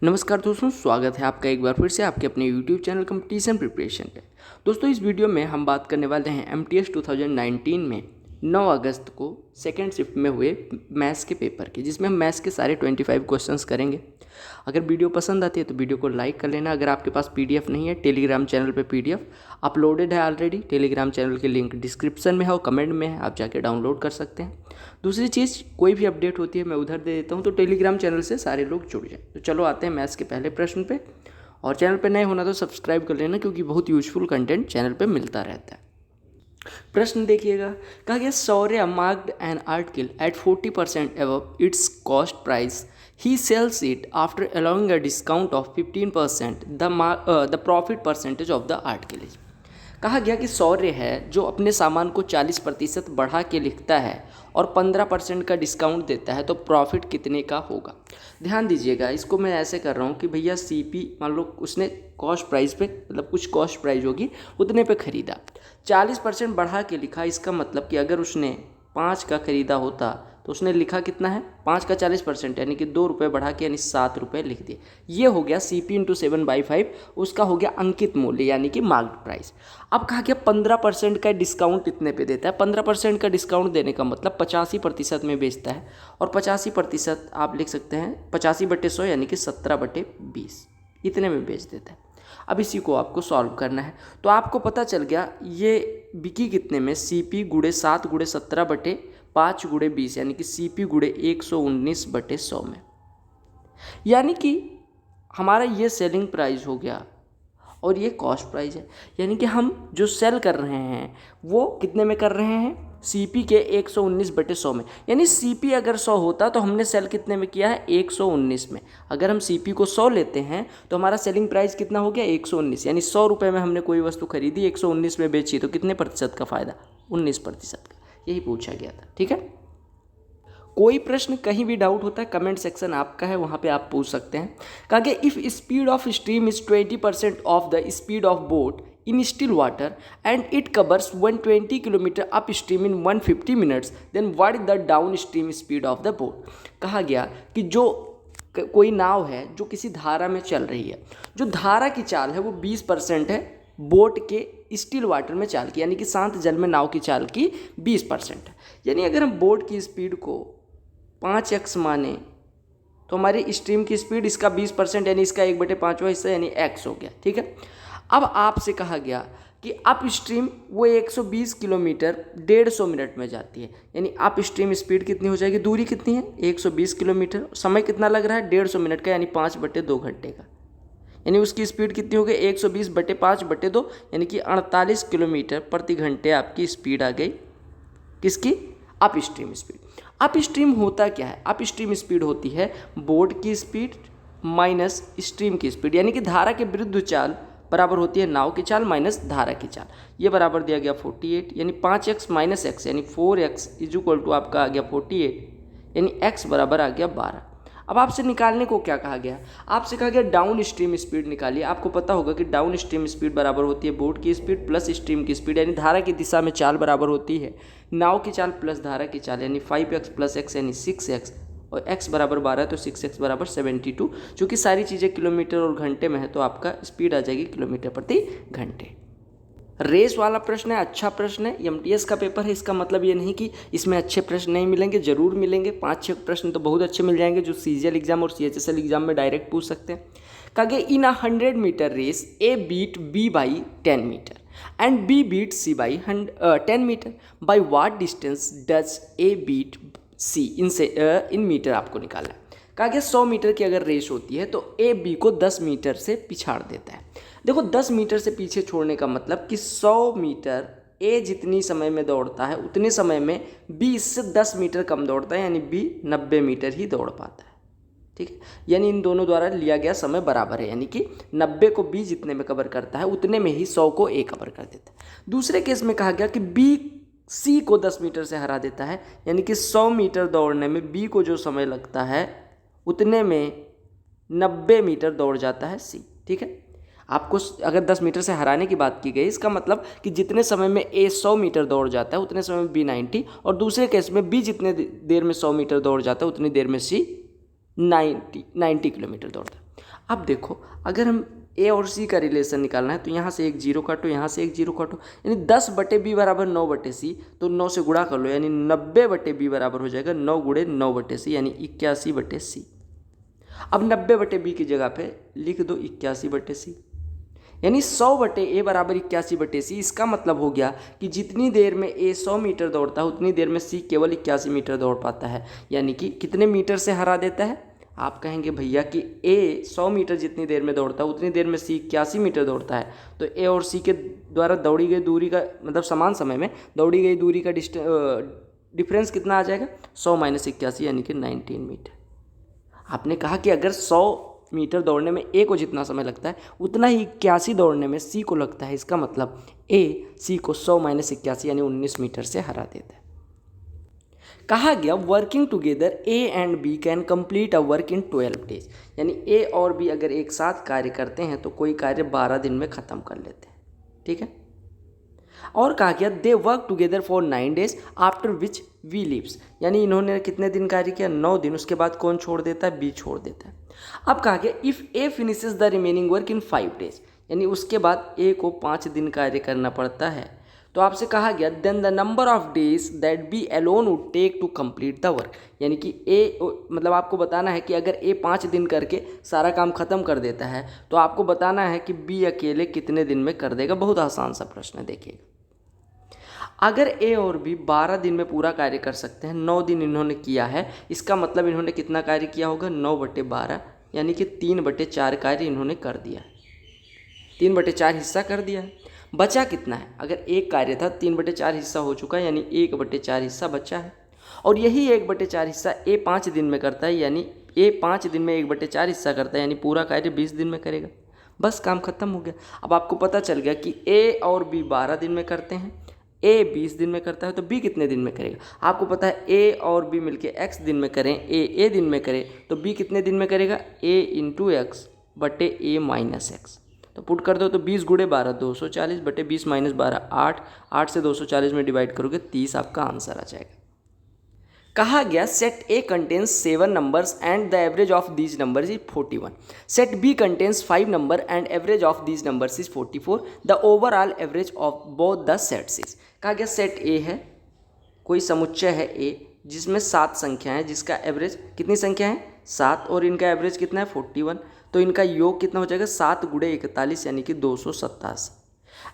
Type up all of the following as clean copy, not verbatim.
नमस्कार दोस्तों, स्वागत है आपका एक बार फिर से आपके अपने YouTube चैनल कंपटीशन प्रिपरेशन पे। दोस्तों, इस वीडियो में हम बात करने वाले हैं MTS 2019 में 9 अगस्त को सेकेंड शिफ्ट में हुए मैथ्स के पेपर के, जिसमें हम मैथ्स के सारे 25 क्वेश्चंस करेंगे। अगर वीडियो पसंद आती है तो वीडियो को लाइक कर लेना। अगर आपके पास PDF नहीं है, टेलीग्राम चैनल पे PDF अपलोडेड है ऑलरेडी। टेलीग्राम चैनल की लिंक डिस्क्रिप्शन में है और कमेंट में है, आप जाके डाउनलोड कर सकते हैं। दूसरी चीज़, कोई भी अपडेट होती है मैं उधर दे देता हूँ, तो टेलीग्राम चैनल से सारे लोग जुड़ जाए। तो चलो आते हैं मैथ्स के पहले प्रश्न पे। और चैनल पे नए होना तो सब्सक्राइब कर लेना, क्योंकि बहुत यूजफुल कंटेंट चैनल पे मिलता रहता है। प्रश्न देखिएगा, कहा गया Shaurya marked an article at 40% above its cost price, he sells it after allowing a discount of 15%, the profit percentage of the article is. कहा गया कि सौर्य है जो अपने सामान को 40% बढ़ा के लिखता है और 15% का डिस्काउंट देता है, तो प्रॉफिट कितने का होगा। ध्यान दीजिएगा, इसको मैं ऐसे कर रहा हूँ कि भैया CP मान लो उसने कॉस्ट प्राइस पे, मतलब कुछ कॉस्ट प्राइस होगी उतने पे ख़रीदा, 40% बढ़ा के लिखा। इसका मतलब कि अगर उसने 5 का ख़रीदा होता तो उसने लिखा कितना है, 5 का 40%, यानी कि 2 रुपये बढ़ा के यानी 7 रुपये लिख दिए। ये हो गया CP × 7/5, उसका हो गया अंकित मूल्य यानी कि मार्क्ड प्राइस। अब कहा गया 15% का डिस्काउंट इतने पे देता है। 15% का डिस्काउंट देने का मतलब 85% में बेचता है, और 85% आप लिख सकते हैं 85/100 यानी कि 17/20 इतने में बेच देता है। अब इसी को आपको सॉल्व करना है। तो आपको पता चल गया ये बिकी कितने में, CP × 7 × 17/5 × 20 यानी कि CP × 119/100 में। यानी कि हमारा ये सेलिंग प्राइस हो गया और ये कॉस्ट प्राइस है। यानी कि हम जो सेल कर रहे हैं वो कितने में कर रहे हैं, CP के 119/100 में। यानी CP अगर 100 होता तो हमने सेल कितने में किया है, 119 में। अगर हम CP को 100 लेते हैं तो हमारा सेलिंग प्राइस कितना हो गया, 119। यानी 100 रुपये में हमने कोई वस्तु खरीदी, 119 में बेची, तो कितने प्रतिशत का फ़ायदा, 19% का। यही पूछा गया था। ठीक है, कोई प्रश्न कहीं भी डाउट होता है, कमेंट सेक्शन आपका है, वहाँ पे आप पूछ सकते हैं। कहा कि if speed of stream is 20% of the speed of boat in still water and it covers 120 kilometre up stream in 150 minutes, then what is the down stream speed of the boat. कहा गया कि जो कोई नाव है जो किसी धारा में चल रही है, जो धारा की चाल है वो 20% है बोट के स्टिल वाटर में चाल की, यानी कि शांत जल में नाव की चाल की 20% है। यानी अगर हम बोट की स्पीड को 5x माने तो हमारी स्ट्रीम की स्पीड इसका 20%, यानी इसका 1/5वां हिस्सा यानी x हो गया। ठीक है, अब आपसे कहा गया कि अप स्ट्रीम वो 120 किलोमीटर 150 मिनट में जाती है। यानी अप स्ट्रीम स्पीड कितनी हो जाएगी, दूरी कितनी है 120 किलोमीटर, समय कितना लग रहा है 150 मिनट का, यानी 5/2 घंटे का। यानी उसकी स्पीड कितनी हो गई 120/5/2, यानी कि 48 किलोमीटर प्रति घंटे आपकी स्पीड आ गई। किसकी, up stream speed. Up stream होता क्या है, अप स्ट्रीम स्पीड होती है बोट की स्पीड माइनस स्ट्रीम की स्पीड, यानी कि धारा के विरुद्ध चाल बराबर होती है नाव की चाल माइनस धारा की चाल। ये बराबर दिया गया 48, यानी 5x माइनस x यानी 4x इज इक्वल टू आपका आ गया 48, यानी x बराबर आ गया 12। अब आपसे निकालने को क्या कहा गया, आपसे कहा गया डाउन स्ट्रीम स्पीड निकालिए। आपको पता होगा कि डाउन स्ट्रीम स्पीड बराबर होती है बोट की स्पीड प्लस स्ट्रीम की स्पीड, यानी धारा की दिशा में चाल बराबर होती है नाव की चाल प्लस धारा की चाल, यानी 5x + x यानी 6x, और x बराबर 12 तो 6x बराबर 72। चूँकि सारी चीज़ें किलोमीटर और घंटे में है तो आपका स्पीड आ जाएगी किलोमीटर प्रति घंटे। रेस वाला प्रश्न है, अच्छा प्रश्न है, MTS का पेपर है, इसका मतलब ये नहीं कि इसमें अच्छे प्रश्न नहीं मिलेंगे, जरूर मिलेंगे। 5-6 प्रश्न तो बहुत अच्छे मिल जाएंगे जो CGL एग्जाम और CHSL एग्जाम में डायरेक्ट पूछ सकते हैं। कहा गया in 100 metre race A beat B by 10 metre and B beat C by 10 metre, by what distance does A beat C in metre आपको निकालना है। कहा गया 100 मीटर की अगर रेस होती है तो A B को 10 मीटर से पिछाड़ देता है। देखो 10 मीटर से पीछे छोड़ने का मतलब कि 100 मीटर A जितनी समय में दौड़ता है उतने समय में B इससे 10 मीटर कम दौड़ता है, यानी B 90 मीटर ही दौड़ पाता है। ठीक है, यानी इन दोनों द्वारा लिया गया समय बराबर है, यानी कि 90 को B जितने में कवर करता है उतने में ही 100 को A कवर कर देता है। दूसरे केस में कहा गया कि B C को 10 मीटर से हरा देता है, यानी कि 100 मीटर दौड़ने में B को जो समय लगता है उतने में 90 मीटर दौड़ जाता है C। ठीक है, आपको अगर 10 मीटर से हराने की बात की गई, इसका मतलब कि जितने समय में A 100 मीटर दौड़ जाता है उतने समय में B 90, और दूसरे केस में B जितने देर में 100 मीटर दौड़ जाता है उतनी देर में C 90 किलोमीटर दौड़ता है। अब देखो, अगर हम ए और सी का रिलेशन निकालना है तो यहाँ से एक जीरो काटो, यहाँ से एक जीरो काटो, यानी 10/b बराबर 9/c, तो 9 से गुणा कर लो, यानी 90/b बराबर हो जाएगा 9 गुणे 9/c, यानी 81/c। अब 90/b की जगह पे लिख दो 81/c, यानी 100/a बराबर 81/c। इसका मतलब हो गया कि जितनी देर में ए 100 मीटर दौड़ता है उतनी देर में सी केवल 81 मीटर दौड़ पाता है, यानी कि कितने मीटर से हरा देता है। आप कहेंगे भैया कि ए 100 मीटर जितनी देर में दौड़ता है उतनी देर में सी 81 मीटर दौड़ता है, तो ए और सी के द्वारा दौड़ी गई दूरी का मतलब समान समय में दौड़ी गई दूरी का डिफरेंस कितना आ जाएगा, 100 - 81 यानी कि 19 मीटर। आपने कहा कि अगर 100 मीटर दौड़ने में ए को जितना समय लगता है उतना ही 81 दौड़ने में सी को लगता है। इसका मतलब ए सी को 100 - 81 यानी 19 मीटर से हरा देता है। कहा गया working together A and B can complete a work in 12 days, यानी ए और बी अगर एक साथ कार्य करते हैं तो कोई कार्य 12 दिन में ख़त्म कर लेते हैं। ठीक है। और कहा गया they work together for 9 days after which we leaves, यानी इन्होंने कितने दिन कार्य किया, 9 दिन। उसके बाद कौन छोड़ देता है, बी छोड़ देता है। अब कहा गया if A finishes the remaining work in 5 days, यानी उसके बाद ए को 5 दिन कार्य करना पड़ता है, तो आपसे कहा गया then the number of days that B alone would take to complete the work, यानी कि ए मतलब आपको बताना है कि अगर ए 5 दिन करके सारा काम खत्म कर देता है तो आपको बताना है कि बी अकेले कितने दिन में कर देगा। बहुत आसान सा प्रश्न है। देखिएगा, अगर ए और बी 12 दिन में पूरा कार्य कर सकते हैं, 9 दिन इन्होंने किया है, इसका मतलब इन्होंने कितना कार्य किया होगा, 9/12, यानी कि 3/4 कार्य इन्होंने कर दिया है, 3/4 हिस्सा कर दिया है। बचा कितना है, अगर एक कार्य था 3/4 हिस्सा हो चुका है, यानी 1/4 हिस्सा बचा है। और यही 1/4 हिस्सा ए 5 दिन में करता है, यानी ए 5 दिन में 1/4 हिस्सा करता है, यानी पूरा कार्य 20 दिन में करेगा। बस काम खत्म हो गया। अब आपको पता चल गया कि ए और बी 12 दिन में करते हैं, ए 20 दिन में करता है, तो बी कितने दिन में करेगा। आपको पता है ए और बी मिलके x दिन में करें, ए दिन में करे, तो बी कितने दिन में करेगा, a × x बटे a - x। तो पुट कर दो, तो 20 × 12 240 बटे 20 - 12 8, 8 से 240 में डिवाइड करोगे 30 आपका आंसर आ जाएगा। कहा गया set A contains 7 numbers and the average of these numbers is 41, set B contains 5 number and average of these numbers is 44, the overall average of both the sets is. कहा गया set ए है, कोई समुच्चय है ए जिसमें 7 संख्या है, जिसका एवरेज कितनी संख्या है, 7, और इनका एवरेज कितना है 41, तो इनका योग कितना हो जाएगा 7 × 41 यानी कि 287।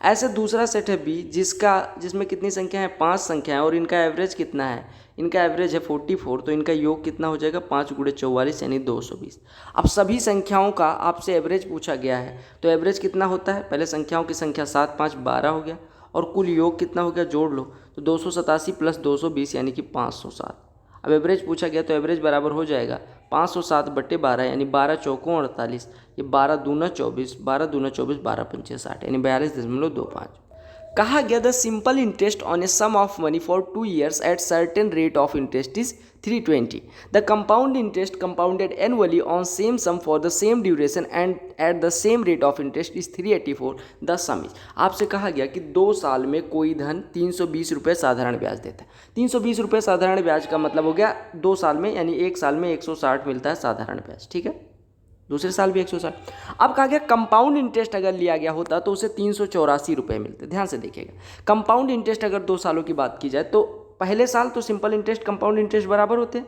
ऐसे दूसरा सेट है बी जिसमें कितनी संख्या है, 5 संख्या है, और इनका एवरेज कितना है, इनका एवरेज है 44, तो इनका योग कितना हो जाएगा 5 × 44 यानी 220। अब सभी संख्याओं का आपसे एवरेज पूछा गया है, तो एवरेज कितना होता है, पहले संख्याओं की संख्या 7 5 12 हो गया, और कुल योग कितना हो गया, जोड़ लो, तो 287 + 220 यानी कि 507। अब एवरेज पूछा गया तो एवरेज बराबर हो जाएगा 507/12, यानी 12 चौकों 48, ये 12 दूना 24, 12 दूना 24, 12 पंचे 60, यानी 42.25। कहा गया the simple interest on a sum of money for 2 years at certain rate of interest is 320, the compound interest compounded annually on same sum for the same duration and at the same rate of interest is 384, the sum is. आपसे कहा गया कि 2 साल में कोई धन 320 रुपये साधारण ब्याज देता है। 320 रुपये साधारण ब्याज का मतलब हो गया 2 साल में, यानी 1 साल में 160 मिलता है साधारण ब्याज। ठीक है, दूसरे साल भी 160। अब कहा गया कंपाउंड इंटरेस्ट अगर लिया गया होता तो उसे 384 रुपये मिलते। ध्यान से देखिएगा, कंपाउंड इंटरेस्ट अगर 2 सालों की बात की जाए तो पहले साल तो सिंपल इंटरेस्ट कंपाउंड इंटरेस्ट बराबर होते हैं,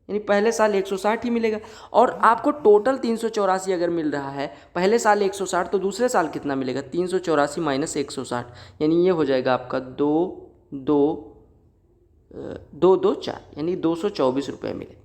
यानी पहले साल 160 ही मिलेगा, और आपको टोटल 384 अगर मिल रहा है, पहले साल 160 तो दूसरे साल कितना मिलेगा, 384 - 160, यानी ये हो जाएगा आपका 224, यानी 224 रुपये मिले।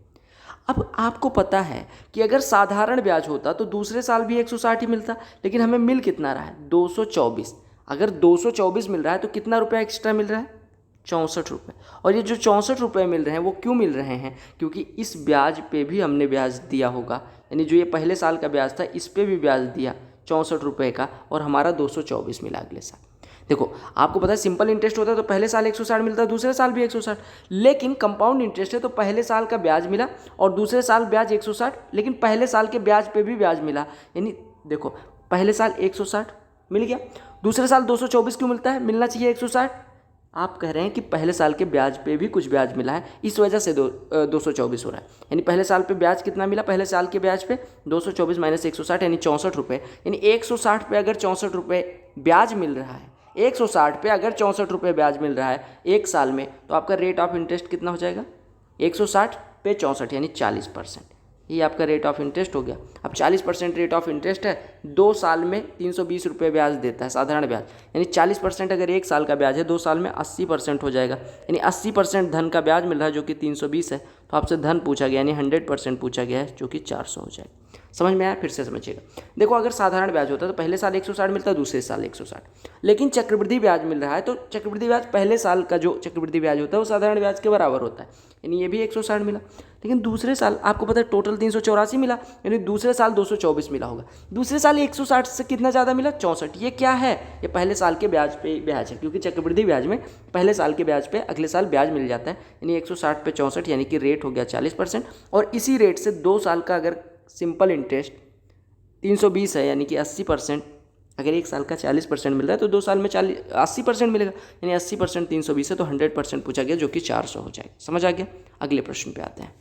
अब आपको पता है कि अगर साधारण ब्याज होता तो दूसरे साल भी 160 ही मिलता, लेकिन हमें मिल कितना रहा है, 224। अगर 224 मिल रहा है तो कितना रुपया एक्स्ट्रा मिल रहा है, 64 रुपये। और ये जो 64 रुपये मिल रहे हैं वो क्यों मिल रहे हैं, क्योंकि इस ब्याज पे भी हमने ब्याज दिया होगा, यानी जो ये पहले साल का ब्याज था इस पे भी ब्याज दिया 64 रुपये का, और हमारा 224 मिला अगले साल। देखो, आपको पता है सिंपल इंटरेस्ट होता है तो पहले साल 160 मिलता है, दूसरे साल भी 160, लेकिन कंपाउंड इंटरेस्ट है तो पहले साल का ब्याज मिला और दूसरे साल ब्याज 160, लेकिन पहले साल के ब्याज पे भी ब्याज मिला, यानी देखो पहले साल 160 मिल गया, दूसरे साल 224 क्यों मिलता है, मिलना चाहिए 160, आप कह रहे हैं कि पहले साल के ब्याज पे भी कुछ ब्याज मिला है, इस वजह से 224 हो रहा है। यानी पहले साल पे ब्याज कितना मिला, पहले साल के ब्याज पे 224 माइनस 160 यानी 64 रुपये। यानी 160 पे अगर 64 रुपये ब्याज मिल रहा है, 160 पे अगर 64 रुपये ब्याज मिल रहा है एक साल में, तो आपका रेट ऑफ इंटरेस्ट कितना हो जाएगा, 160 पे 64 यानी 40%। ये आपका रेट ऑफ इंटरेस्ट हो गया। अब 40% रेट ऑफ इंटरेस्ट है, 2 साल में 320 रुपये ब्याज देता है साधारण ब्याज। यानी 40% अगर एक साल का ब्याज है, 2 साल में 80% हो जाएगा। यानी 80% धन का ब्याज मिल रहा है जो कि 320 है। तो आपसे धन पूछा गया यानी 100% पूछा गया है जो कि 400 हो जाएगा। समझ में आया, फिर से समझिएगा। देखो अगर साधारण ब्याज होता है तो पहले साल 160 मिलता है, दूसरे साल 160, लेकिन चक्रवृद्धि ब्याज मिल रहा है तो चक्रवृद्धि ब्याज पहले साल का जो चक्रवृद्धि ब्याज होता है वो साधारण ब्याज के बराबर होता है। यानी ये भी 160 मिला। लेकिन दूसरे साल आपको पता है टोटल 384 मिला, यानी दूसरे साल 224 मिला होगा। दूसरे साल 160 से कितना ज़्यादा मिला, 64। ये क्या है, ये पहले साल के ब्याज पे ब्याज है, क्योंकि चक्रवृद्धि ब्याज में पहले साल के ब्याज पे अगले साल ब्याज मिल जाता है। यानी 160 पे 64 यानी कि रेट हो गया 40%। और इसी रेट से 2 साल का अगर सिंपल इंटरेस्ट 320 है यानी कि 80%, अगर एक साल का 40% मिल रहा है तो 2 साल में 80% मिलेगा। यानी 80% 320 है तो 100% पूछा गया जो कि 400 हो जाएगा। समझ आ गया। अगले प्रश्न पे आते हैं।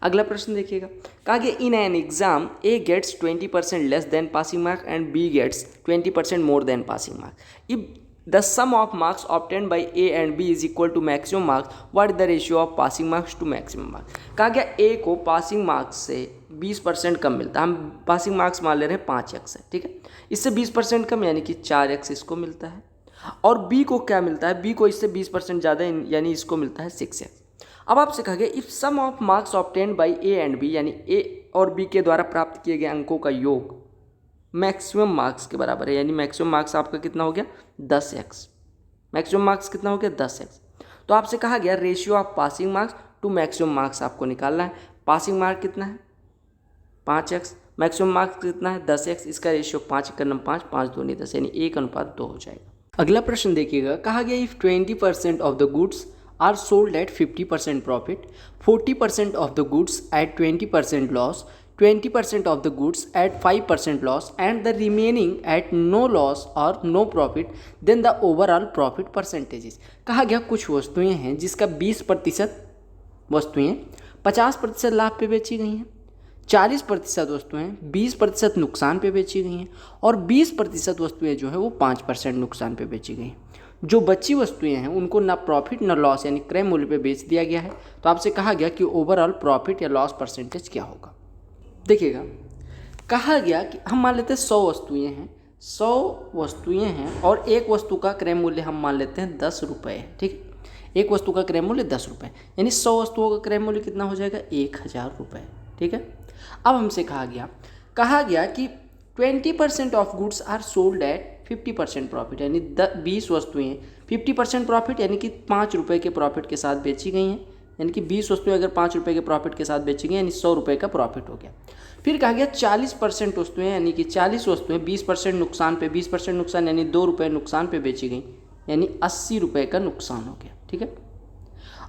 अगला प्रश्न देखिएगा, कहा गया in an exam A gets 20% less than passing mark and B gets 20% more than passing mark. If the sum of marks obtained by A and B is equal to maximum marks, what is the ratio of passing marks to maximum marks. कहा गया ए को passing marks से 20% कम मिलता है। हम passing marks मान ले रहे हैं 5x है, ठीक है। इससे 20% कम यानी कि 4x इसको मिलता है। और बी को क्या मिलता है, बी को इससे 20% ज़्यादा यानी इसको मिलता है 6x। अब आपसे कहा गया if sum of marks obtained by A and B, यानी ए और बी के द्वारा प्राप्त किए गए अंकों का योग मैक्सिमम मार्क्स के बराबर है। यानी मैक्सिमम मार्क्स आपका कितना हो गया, 10x। मैक्सिमम मार्क्स कितना हो गया, 10x। तो आपसे कहा गया ratio of passing marks to maximum marks आपको निकालना है। पासिंग मार्क कितना है, 5x, मैक्सिमम मार्क्स कितना है, 10x। इसका रेशियो 5×5, 5 दूनी 10 यानी 1:2 हो जाएगा। अगला प्रश्न देखिएगा, कहा गया if 20% of the goods are sold at 50% profit, 40% of the goods at 20% loss, 20% of the goods at 5% loss and the remaining at no loss or no profit, then the overall profit percentage is। कहा गया कुछ वस्तुएं हैं जिसका 20% वस्तुएं 50% लाभ पे बेची गई हैं, 40% वस्तुएं 20% नुकसान पे बेची गई हैं और 20% वस्तुएं जो है वो 5% नुकसान पे बेची गई हैं। जो बची वस्तुएं हैं उनको ना प्रॉफिट ना लॉस यानी क्रय मूल्य पे बेच दिया गया है। तो आपसे कहा गया कि ओवरऑल प्रॉफिट या लॉस परसेंटेज क्या होगा। देखिएगा, कहा गया कि हम मान लेते हैं 100 वस्तुएं हैं, 100 वस्तुएं हैं और एक वस्तु का क्रय मूल्य हम मान लेते हैं 10 रुपये, ठीक। एक वस्तु का क्रय मूल्य 10 रुपये, यानी 100 वस्तुओं का क्रय मूल्य कितना हो जाएगा, 1000 रुपये, ठीक है। अब हमसे कहा गया कि 20% of goods are sold at 50% profit, यानी 20 वस्तुएं 50% प्रॉफिट यानी कि 5 रुपये के प्रॉफिट के साथ बेची गई हैं। यानी कि 20 वस्तुएं अगर 5 रुपये के प्रॉफिट के साथ बेची गई यानी 100 रुपये का प्रॉफिट हो गया। फिर कहा गया 40% वस्तुएं यानी कि 40 वस्तुएं 20% नुकसान पे, 20% नुकसान यानी 2 रुपये नुकसान पे बेची गई यानी 80 रुपये का नुकसान हो गया, ठीक है।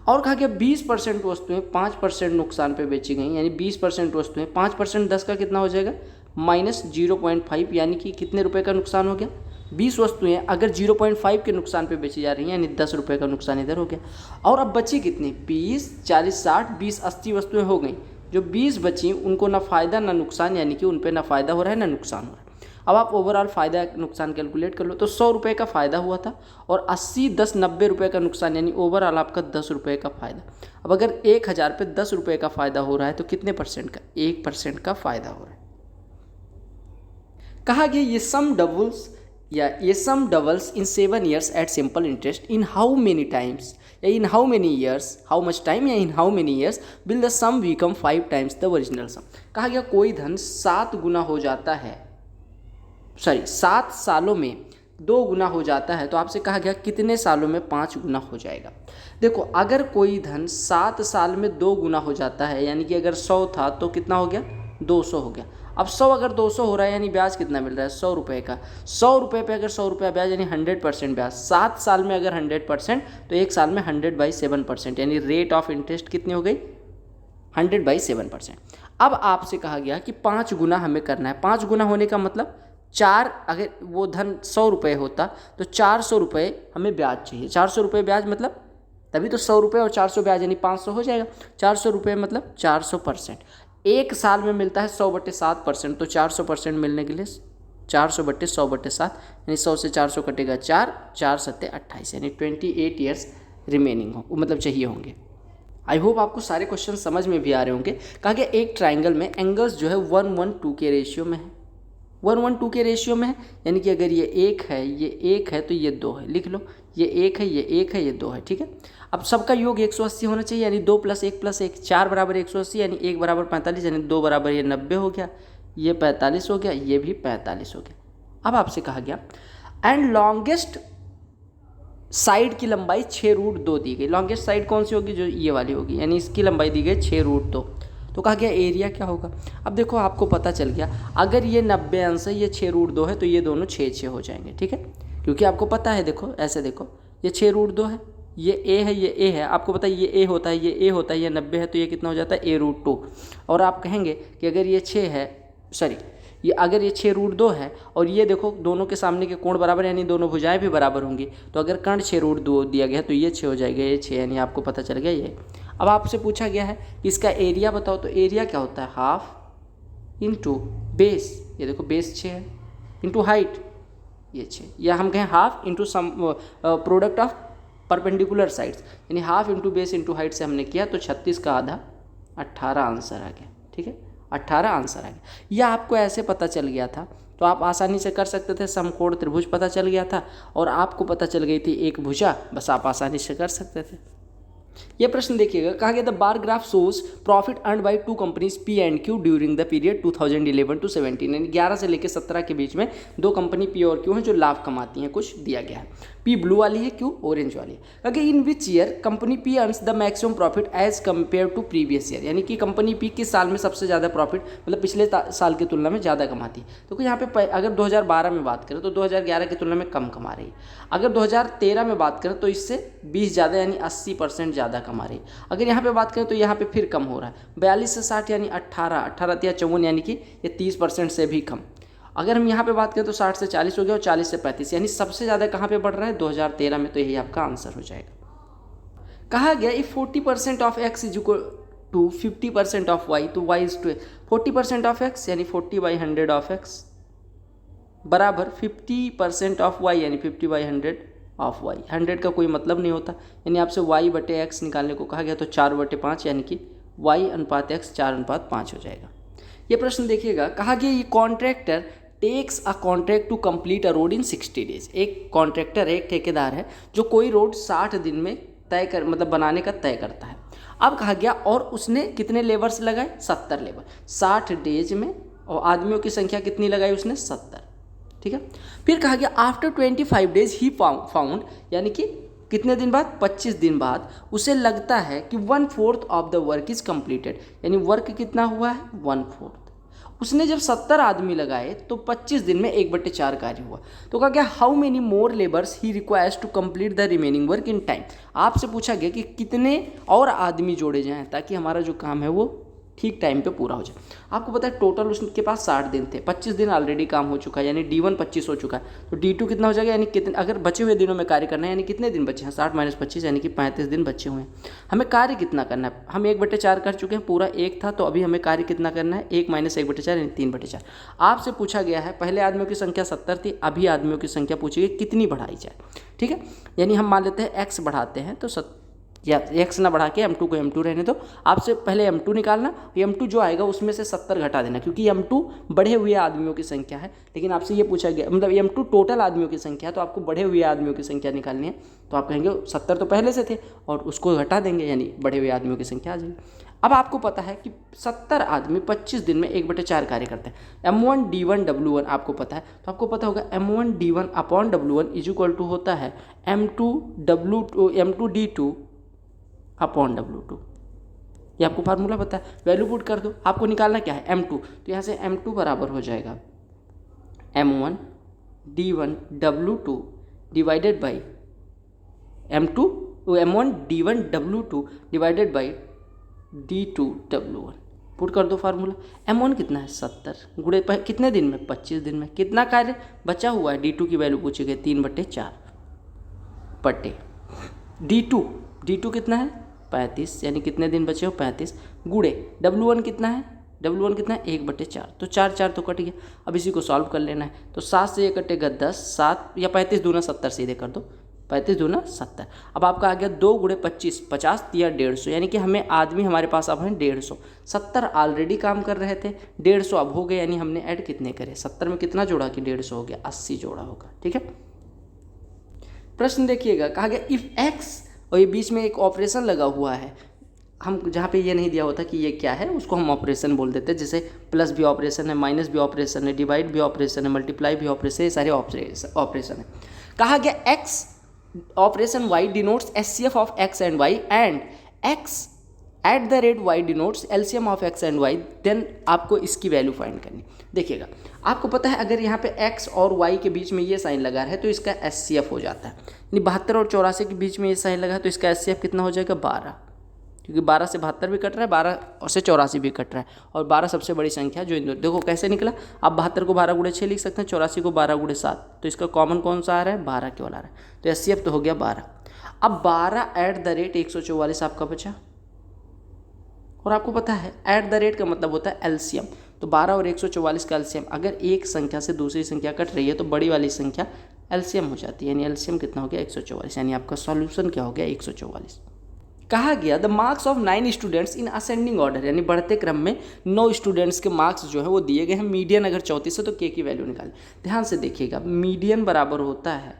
और कहा गया 20% वस्तुएं 5% नुकसान पे बेची गई यानी 20% वस्तुएं 5% 10 का कितना हो जाएगा, -0.5 यानी कि कितने रुपए का नुकसान हो गया। 20 वस्तुएं अगर 0.5 के नुकसान पे बेची जा रही हैं यानी 10 रुपये का नुकसान इधर हो गया। और अब बची कितनी, 20, 40, 60, 20, 80 वस्तुएं हो गई। जो 20 बची उनको ना फ़ायदा ना नुकसान, यानी कि उन पर ना फ़ायदा हो रहा है ना नुकसान हो रहा है। अब आप ओवरऑल फ़ायदा नुकसान कैलकुलेट कर लो तो 100 रुपये का फ़ायदा हुआ था और 80, 10, 90 रुपये का नुकसान यानी ओवरऑल आपका 10 रुपये का फ़ायदा। अब अगर 1000 पे 10 रुपये का फ़ायदा हो रहा है तो कितने परसेंट का, 1% का फ़ायदा हो रहा है। कहा गया ये sum doubles in 7 years at simple interest in how many times या in how many years, how much time या in how many years will the sum become 5 times the original sum. कहा गया कोई धन 7 गुना हो जाता है, 7 सालों में 2 गुना हो जाता है। तो आपसे कहा गया कितने सालों में 5 गुना हो जाएगा। देखो अगर कोई धन 7 साल में 2 गुना हो जाता है यानी कि अगर 100 था तो कितना हो गया, 200 हो गया। अब 100 अगर 200 हो रहा है यानी ब्याज कितना मिल रहा है, 100 रुपये का। 100 रुपये पे अगर 100 रुपया ब्याज यानी 100% ब्याज। 7 साल में अगर 100% तो एक साल में 100/7% यानी रेट ऑफ इंटरेस्ट कितनी हो गई, 100/7%। अब आपसे कहा गया कि 5 गुना हमें करना है। 5 गुना होने का मतलब 4, अगर वो धन 100 रुपये होता तो 400 रुपये हमें ब्याज चाहिए। 400 रुपये ब्याज मतलब तभी तो 100 रुपये और 400 ब्याज यानी 500 हो जाएगा। 400 रुपये मतलब 400%। एक साल में मिलता है 100/7%, तो 400% मिलने के लिए 400/100/7 यानी 100 से 400 कटेगा 4, 4 7 28 यानी 28 ईयर्स रिमेनिंग हो मतलब चाहिए होंगे। आई होप आपको सारे क्वेश्चन समझ में भी आ रहे होंगे। कहा गया एक ट्राइंगल में एंगल्स जो है 1:1:2 के रेशियो में है। 1:2 के रेशियो में है यानी कि अगर ये 1 है, ये 1 है तो ये 2 है। लिख लो, ये 1 है, ये 1 है, ये 2 है। ठीक है, अब सबका योग 180 होना चाहिए यानी 2 + 1 + 1 4 = 180 यानी 1 = 45 यानी 2 = ये 90 हो गया, ये 45 हो गया, ये भी 45 हो गया। अब आपसे कहा गया एंड लॉन्गेस्ट साइड की लंबाई 6√2 दी गई। लॉन्गेस्ट साइड कौन सी होगी? जो ये वाली होगी, यानी इसकी लंबाई दी गई 6√2। तो कहा गया एरिया क्या होगा? अब देखो आपको पता चल गया, अगर ये 90 अंश है, ये 6√2 है, तो ये दोनों 6 हो जाएंगे। ठीक है, क्योंकि आपको पता है, देखो ऐसे देखो, ये 6√2 है, ये ए है, ये ए है, आपको पता है ये ए होता है, ये ए होता है, ये 90 है, तो ये कितना हो जाता है a√2। और आप कहेंगे कि अगर ये 6 है, सॉरी ये अगर ये 6√2 है और ये देखो दोनों के सामने के कोण बराबर यानी दोनों भुजाएं भी बराबर होंगी, तो अगर कर्ण 6√2 दिया गया है तो ये 6 हो जाएगा, ये 6 यानी आपको पता चल गया ये। अब आपसे पूछा गया है कि इसका एरिया बताओ, तो एरिया क्या होता है? हाफ इंटू बेस, ये देखो बेस 6 है, इंटू हाइट ये 6, या हम कहें half into sum product of perpendicular sides, यानी half into base into height से हमने किया तो 36 का आधा 18 आंसर आ गया। ठीक है, 18 आंसर आ गया। या आपको ऐसे पता चल गया था तो आप आसानी से कर सकते थे, समकोण त्रिभुज पता चल गया था और आपको पता चल गई थी एक भुजा, बस आप आसानी से कर सकते थे। ये प्रश्न देखिएगा, कहा गया the bar graph shows profit earned by 2 companies P and Q during the period 2011 to 17, यानी 11 से लेकर 17 के बीच में 2 कंपनी पी और क्यू हैं जो लाभ कमाती हैं, कुछ दिया गया है। पी ब्लू वाली है, क्यू ऑरेंज वाली है। कहा गया in which year company P earns the maximum profit as compare to previous year, यानी कि कंपनी पी किस साल में सबसे ज़्यादा प्रॉफिट मतलब पिछले साल की तुलना में ज़्यादा कमाती है। तो यहाँ पे अगर 2012 में बात करें तो 2011 की तुलना में कम कमा रही है। अगर 2013 में बात करें तो इससे 20 ज़्यादा यानी 80% ज़्यादा कमा रही है। अगर यहाँ पे बात करें तो यहाँ पे फिर कम हो रहा है, 42 से 60 यानी 18, 18 या 54 यानी कि ये 30% से भी कम। अगर हम यहाँ पे बात करें तो 60 से 40 हो गया और 40 से 35, यानी सबसे ज़्यादा कहाँ पे बढ़ रहा है? 2013 में, तो यही आपका आंसर हो जाएगा। कहा गया if 40% of x is equal to 50% of y, तो y is to 40% of x यानी 40/100 ऑफ x बराबर 50% ऑफ y यानी 50/100 ऑफ y। 100 का कोई मतलब नहीं होता, यानी आपसे y/x निकालने को कहा गया तो 4/5 यानी कि y/x 4/5 हो जाएगा। ये प्रश्न देखिएगा, कहा गया ये contractor takes a contract to complete a road in 60 days. एक कॉन्ट्रैक्टर है, एक ठेकेदार है जो कोई रोड 60 दिन में तय कर मतलब बनाने का तय करता है। अब कहा गया और उसने कितने लेबर्स लगाए? 70 लेबर 60 डेज में, और आदमियों की संख्या कितनी लगाई उसने? 70। ठीक है, फिर कहा गया आफ्टर 25 डेज ही फाउंड, यानी कि कितने दिन बाद? 25 दिन बाद उसे लगता है कि 1/4 of the work is completed, यानी वर्क कितना हुआ है? 1/4। उसने जब 70 आदमी लगाए तो 25 दिन में 1/4 कार्य हुआ। तो कहा गया how many more labours he requires to complete the remaining work in time. आपसे पूछा गया कि कितने और आदमी जोड़े जाएं ताकि हमारा जो काम है वो ठीक टाइम पे पूरा हो जाए। आपको पता है टोटल उसके पास 60 दिन थे, 25 दिन ऑलरेडी काम हो चुका है, यानी D1 25 हो चुका है, तो D2 कितना हो जाएगा? यानी कितने, अगर बचे हुए दिनों में कार्य करना है यानी कितने दिन बचे हैं? 60 - 25 यानी कि 35 दिन बचे हुए हैं। हमें कार्य कितना करना है? हम 1/4 कर चुके हैं, पूरा 1 था, तो अभी हमें कार्य कितना करना है? 1 - 1/4 यानी 3/4। आपसे पूछा गया है पहले आदमियों की संख्या 70 थी, अभी आदमियों की संख्या पूछी गई कितनी बढ़ाई जाए। ठीक है, यानी हम मान लेते हैं x बढ़ाते हैं तो या x ना बढ़ा के m2 को m2 रहने दो। आपसे पहले m2 निकालना, m2 जो आएगा उसमें से 70 घटा देना, क्योंकि m2 बढ़े हुए आदमियों की संख्या है। लेकिन आपसे ये पूछा गया मतलब m2 टोटल आदमियों की संख्या है, तो आपको बढ़े हुए आदमियों की संख्या निकालनी है। तो आप कहेंगे 70 तो पहले से थे और उसको घटा देंगे, यानी बढ़े हुए आदमियों की संख्या आ जाएगी। अब आपको पता है कि 70 आदमी 25 दिन में 1/4 कार्य करते हैं। m1 d1 w1 आपको पता है, तो आपको पता होगा m1 d1 upon w1 is equal to होता है m2 d2 अपॉन w2। ये आपको फार्मूला पता है, वैल्यू पुट कर दो। आपको निकालना क्या है? m2, तो यहाँ से m2 बराबर हो जाएगा m1 d1 w2 divided by m1 d1 w2 divided by d2 w1 put कर दो फार्मूला, M1 कितना है 70 गुणे कितने दिन में 25 दिन में। कितना कार्य बचा हुआ है, D2 की वैल्यू पूछी गई 3/4 बटे D2 कितना है 35, यानी कितने दिन बचे हो 35 गुणे W1 कितना है 1/4, तो 4 तो कट गया। अब इसी को सॉल्व कर लेना है, तो 7 से ये कटेगा 10, 7 या 35 दूना 70 सीधे कर दो, 35 दूना 70। अब आपका आ गया 2 गुणे 25, 50 या 150, यानी कि हमें आदमी हमारे पास अब हैं 150। 70 ऑलरेडी काम कर रहे थे, 150 अब हो गए, यानी हमने ऐड कितने करे 70 में कितना जोड़ा कि 150 हो गया, 80 जोड़ा होगा। ठीक है, प्रश्न देखिएगा, कहा गया इफ x, और ये बीच में एक ऑपरेशन लगा हुआ है, हम जहाँ पे ये नहीं दिया होता कि ये क्या है उसको हम ऑपरेशन बोल देते हैं, जैसे प्लस भी ऑपरेशन है, माइनस भी ऑपरेशन है, डिवाइड भी ऑपरेशन है, मल्टीप्लाई भी ऑपरेशन है, ये सारे ऑपरेशन है। कहा गया x operation y denotes HCF of x and y and x at the rate y denotes LCM of x and y, then आपको इसकी वैल्यू फाइंड करनी। देखिएगा, आपको पता है अगर यहाँ पे x और y के बीच में ये साइन लगा है तो इसका HCF हो जाता है, यानी 72 और 84 के बीच में ये साइन लगा है तो इसका HCF कितना हो जाएगा 12, क्योंकि 12 से 72 भी कट रहा है, 12 से 84 भी कट रहा है, और 12 सबसे बड़ी संख्या जो इन देखो कैसे निकला। आप 72 को 12 गुणे 6 लिख सकते हैं, 84 को 12 गुणे 7, तो इसका कॉमन कौन सा आ रहा है 12 केवल आ रहा है, तो HCF तो हो गया 12। अब 12 एट द रेट 144 आपका बचा, और आपको पता है एट द रेट का मतलब होता है एलसीएम, तो 12 और 144 का एलसीएम, अगर एक संख्या से दूसरी संख्या कट रही है तो बड़ी वाली संख्या एलसीएम हो जाती है, यानी एलसीएम कितना हो गया 144, यानी आपका सॉल्यूशन क्या हो गया 144। कहा गया the marks of 9 students in ascending order, यानी बढ़ते क्रम में 9 स्टूडेंट्स के मार्क्स जो है वो दिए गए हैं, मीडियन अगर 34 है तो के की वैल्यू निकालें। ध्यान से देखिएगा, मीडियन बराबर होता है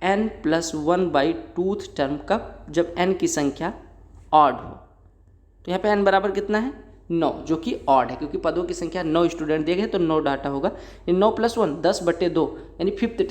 n+1/2 टर्म का, जब n की संख्या ऑड हो, तो यहाँ पे n बराबर कितना है 9, जो कि ऑड है क्योंकि पदों की संख्या 9 स्टूडेंट दिए गए तो 9 डाटा होगा। 9 + 1 10/2, यानी फिफ्थ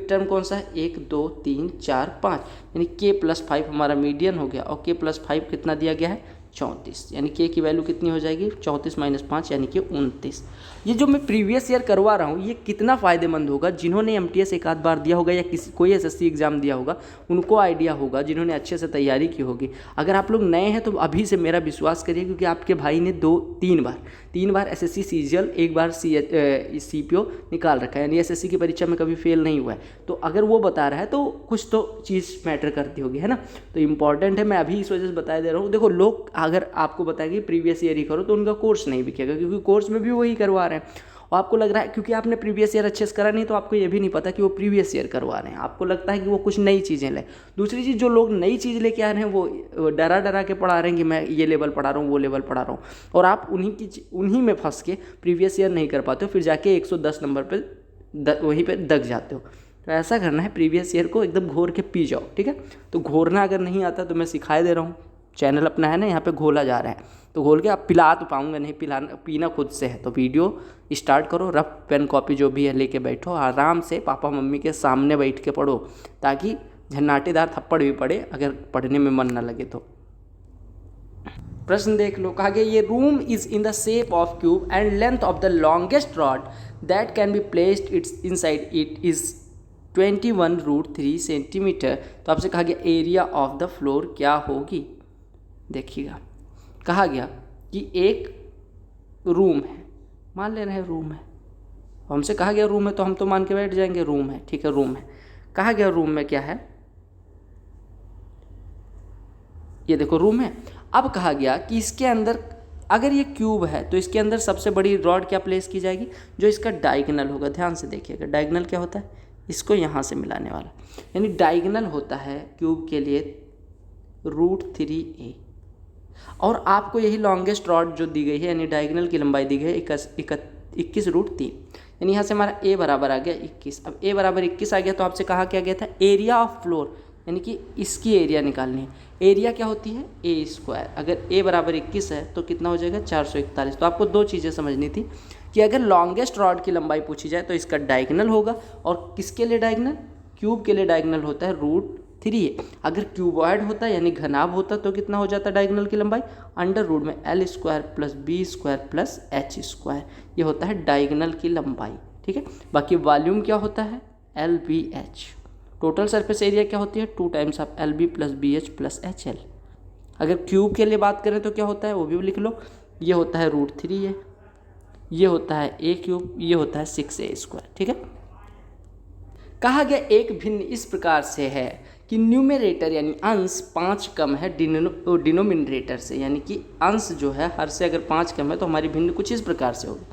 टर्म कौन सा है 1 2 3 4 5, यानी k+5 हमारा मीडियन हो गया, और k+5 कितना दिया गया है 34, यानी k की वैल्यू कितनी हो जाएगी 34 - 5 यानी कि 29। ये जो मैं प्रीवियस ईयर करवा रहा हूँ ये कितना फ़ायदेमंद होगा, जिन्होंने MTS एक आध बार दिया होगा या कोई SSC एग्ज़ाम दिया होगा उनको आइडिया होगा, जिन्होंने अच्छे से तैयारी की होगी। अगर आप लोग नए हैं तो अभी से मेरा विश्वास करिए, क्योंकि आपके भाई ने 3 बार SSC CGL, एक बार CPO निकाल रखा है, यानी SSC की परीक्षा में कभी फेल नहीं हुआ है, तो अगर वो बता रहा है तो कुछ तो चीज़ मैटर करती होगी, है ना, तो इम्पॉर्टेंट है, मैं अभी इस वजह से बता दे रहा हूँ। देखो, लोग अगर आपको बताएंगे प्रीवियस ईयर ही करो तो उनका कोर्स नहीं बिकेगा, क्योंकि कोर्स में भी वही करवा रहे हैं, और आपको लग रहा है क्योंकि आपने प्रीवियस ईयर अच्छे से करा नहीं तो आपको ये भी नहीं पता कि वो प्रीवियस ईयर करवा रहे हैं, आपको लगता है कि वो कुछ नई चीज़ें ले। दूसरी चीज़, जो लोग नई चीज़ लेके आ रहे हैं वो डरा के पढ़ा रहे हैं कि मैं ये लेवल पढ़ा रहा हूँ वो लेवल पढ़ा रहा हूँ, और आप उन्हीं में फंस के प्रीवियस ईयर नहीं कर पाते हो, फिर जाके 110 नंबर पर वहीं पर दग जाते हो। तो ऐसा करना है, प्रीवियस ईयर को एकदम घोर के पी जाओ, ठीक है। तो घोरना अगर नहीं आता तो मैं सिखाए दे रहा हूँ, चैनल अपना है ना, यहाँ पे घोला जा रहा है, तो घोल के आप पिला तो पाऊंगा नहीं, पीना खुद से है। तो वीडियो स्टार्ट करो, रफ पेन कॉपी जो भी है लेके बैठो, आराम से पापा मम्मी के सामने बैठ के पढ़ो, ताकि झन्नाटेदार थप्पड़ भी पड़े अगर पढ़ने में मन ना लगे तो। प्रश्न देख लो, कहा गया ये room is in the shape of cube and length of the longest rod that can be placed it's inside it is 21√3 centimetre. तो आपसे कहा गया एरिया ऑफ द फ्लोर क्या होगी। देखिएगा, कहा गया कि एक रूम है, मान ले रहे हैं रूम है, हमसे कहा गया रूम है तो हम तो मान के बैठ जाएंगे रूम है, ठीक है रूम है। कहा गया रूम में क्या है, ये देखो रूम है। अब कहा गया कि इसके अंदर अगर ये क्यूब है तो इसके अंदर सबसे बड़ी रॉड क्या प्लेस की जाएगी, जो इसका डायगोनल होगा। ध्यान से देखिएगा, डायगोनल क्या होता है, इसको यहाँ से मिलाने वाला, यानी डायगोनल होता है क्यूब के लिए √3a, और आपको यही लॉन्गेस्ट रॉड जो दी गई है, यानी डायगोनल की लंबाई दी गई है 21√3, यानी यहाँ से हमारा a बराबर आ गया 21। अब a बराबर 21 आ गया तो आपसे कहा क्या गया था एरिया ऑफ फ्लोर, यानी कि इसकी एरिया निकालनी है। एरिया क्या होती है a², अगर a बराबर 21 है तो कितना हो जाएगा 441। तो आपको दो चीज़ें समझनी थी कि अगर लॉन्गेस्ट रॉड की लंबाई पूछी जाए तो इसका डायगोनल होगा, और किसके लिए डायगोनल, क्यूब के लिए डायगोनल होता है √3a। अगर क्यूबॉइड होता यानी घनाभ होता तो कितना हो जाता डायगोनल की लंबाई, √ में l² + b² + h², ये होता है डायगोनल की लंबाई, ठीक है। बाकी वॉल्यूम क्या होता है LBH। टोटल सरफेस एरिया क्या होती है 2 टाइम्स LB + BH + HL। अगर क्यूब के लिए बात करें तो क्या होता है वो भी लिख लो, ये होता है √3a, ये होता है a³, ये होता है 6a²। ठीक है। कहा गया एक भिन्न इस प्रकार से है कि न्यूमरेटर यानी अंश 5 कम है डिनोमिनेटर से, यानी कि अंश जो है हर से अगर 5 कम है तो हमारी भिन्न कुछ इस प्रकार से होगी।